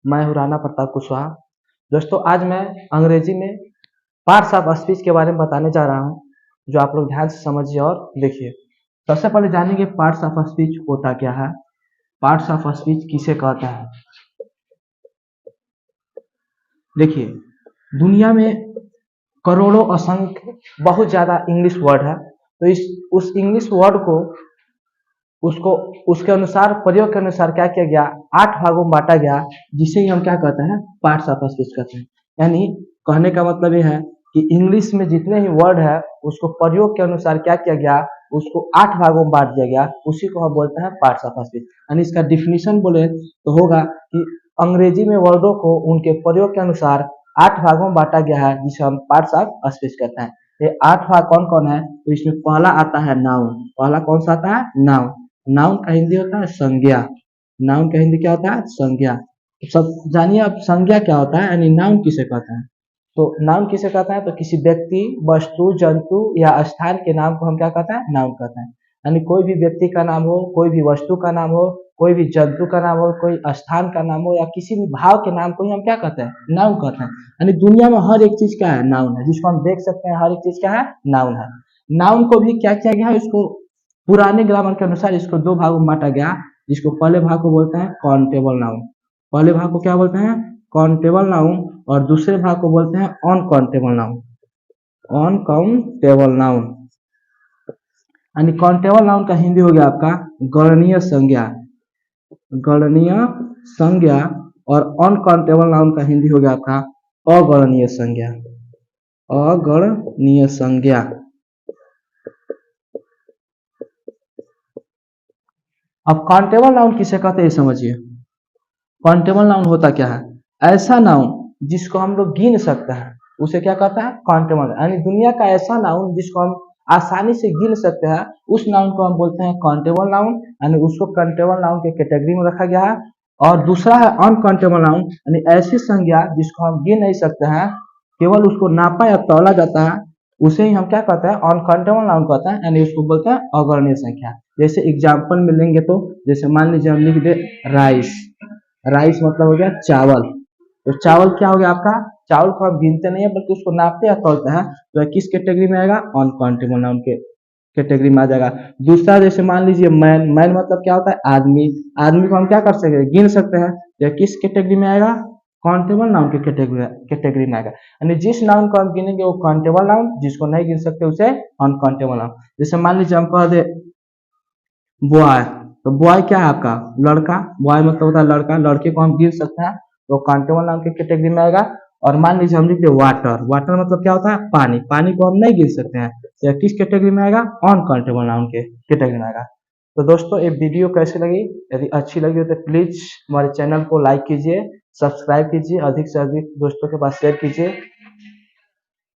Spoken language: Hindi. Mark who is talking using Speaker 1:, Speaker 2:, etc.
Speaker 1: मैं हूँ राणा प्रताप कुशवाहा। दोस्तों, आज मैं अंग्रेजी में पार्ट्स ऑफ स्पीच के बारे में बताने जा रहा हूँ, जो आप लोग ध्यान से समझिए और देखिए। सबसे पहले जानेंगे पार्ट्स ऑफ स्पीच होता क्या है, पार्ट्स ऑफ स्पीच किसे कहते हैं। देखिए, दुनिया में करोड़ों असंख्य बहुत ज़्यादा इंग्लिश वर्ड है, तो इस उस इंग्लिश वर्ड को उसको उसके अनुसार प्रयोग के अनुसार क्या किया गया, 8 भागों में बांटा गया, जिसे ही हम क्या कहते हैं, पार्ट्स ऑफ स्पीच कहते हैं। यानी कहने का मतलब ये है कि इंग्लिश में जितने ही वर्ड है उसको प्रयोग के अनुसार क्या किया गया, उसको 8 भागों में बांट दिया गया, उसी को हम बोलते हैं पार्ट्स ऑफ स्पीच। यानी इसका डिफिनीशन बोले तो होगा कि अंग्रेजी में वर्डों को उनके प्रयोग के अनुसार 8 भागों में बांटा गया है, जिसे हम पार्ट्स ऑफ स्पीच कहते हैं। ये 8 भाग कौन कौन है, तो इसमें पहला आता है नाउन। पहला कौन सा आता है, नाउन। नाउन का हिंदी होता है संज्ञा। नाउन का हिंदी क्या होता है, संज्ञा। सब जानिए अब संज्ञा क्या होता है, यानी नाउन किसे कहते हैं। तो नाउन किसे कहते हैं, तो किसी व्यक्ति, वस्तु, जंतु या स्थान के नाम को हम क्या कहते हैं, नाउन कहते हैं। यानी कोई भी व्यक्ति का नाम हो, कोई भी वस्तु का नाम हो, कोई भी जंतु का नाम हो, कोई स्थान का नाम हो, या किसी भी भाव के नाम को ही हम क्या कहते हैं, नाउन कहते हैं। यानी दुनिया में हर एक चीज क्या है, नाउन है। जिसको हम देख सकते हैं हर एक चीज क्या है, नाउन है। नाउन को भी क्या किया गया है, इसको पुराने ग्रामर के अनुसार इसको 2 भागों में बांटा गया, जिसको पहले भाग को बोलते हैं काउंटेबल नाउन। पहले भाग को क्या बोलते हैं, काउंटेबल नाउन, और दूसरे भाग को बोलते हैं अनकाउंटेबल नाउन। अनकाउंटेबल नाउन यानी काउंटेबल नाउन का हिंदी हो गया आपका गणनीय संज्ञा, गणनीय संज्ञा। और अनकाउंटेबल नाउन का हिंदी हो गया आपका अगणनीय संज्ञा, अगणनीय संज्ञा। अब काउंटेबल नाउन किसे कहते हैं समझिए। काउंटेबल नाउन होता क्या है, ऐसा नाउन जिसको हम लोग गिन सकते हैं उसे क्या कहता है, काउंटेबल। यानी दुनिया का ऐसा नाउन जिसको हम आसानी से गिन सकते हैं, उस नाउन को हम बोलते हैं काउंटेबल नाउन। यानी उसको काउंटेबल नाउन के कैटेगरी में रखा गया है। और दूसरा है अनकाउंटेबल नाउन, यानी ऐसी संज्ञा जिसको हम गिन नहीं सकते हैं, केवल उसको नापा या तौला जाता है, उसे ही हम क्या कहते हैं, अनकाउंटेबल नाउन कहते हैं। यानी उसको बोलते हैं अगणनीय संख्या। जैसे एग्जाम्पल में लेंगे तो जैसे मान लीजिए हम लिख दे राइस। राइस मतलब हो गया चावल। तो चावल क्या हो गया आपका, चावल को हम गिनते नहीं है बल्कि उसको नापते या तौलते हैं, तो किस कैटेगरी में आएगा, अनकाउंटेबल नाउन के कैटेगरी में आ जाएगा। दूसरा जैसे मान लीजिए मैन। मैन मतलब क्या होता है, आदमी। आदमी को हम क्या कर सकते हैं, गिन सकते हैं, तो किस कैटेगरी में आएगा, काउंटेबल नाउन के कैटेगरी में आएगा। यानी जिस नाउन को हम गिनेंगे वो काउंटेबल नाउन, जिसको नहीं गिन सकते उसे अनकाउंटेबल नाउन। जैसे मान लीजिए हम कह दे बॉय, तो बॉय क्या है आपका, लड़का। बॉय मतलब होता है लड़का, लड़के को हम गिन सकते हैं, तो काउंटेबल नाउन के कैटेगरी में आएगा। और मान लीजिए हम लिख दे वाटर। वाटर मतलब क्या होता है, पानी। पानी को हम नहीं गिन सकते हैं, तो किस कैटेगरी में आएगा, अनकाउंटेबल नाउन के कैटेगरी में आएगा। तो दोस्तों, ये वीडियो कैसी लगी, यदि अच्छी लगी हो तो प्लीज हमारे चैनल को लाइक कीजिए, सब्सक्राइब कीजिए, अधिक से अधिक दोस्तों के पास शेयर कीजिए।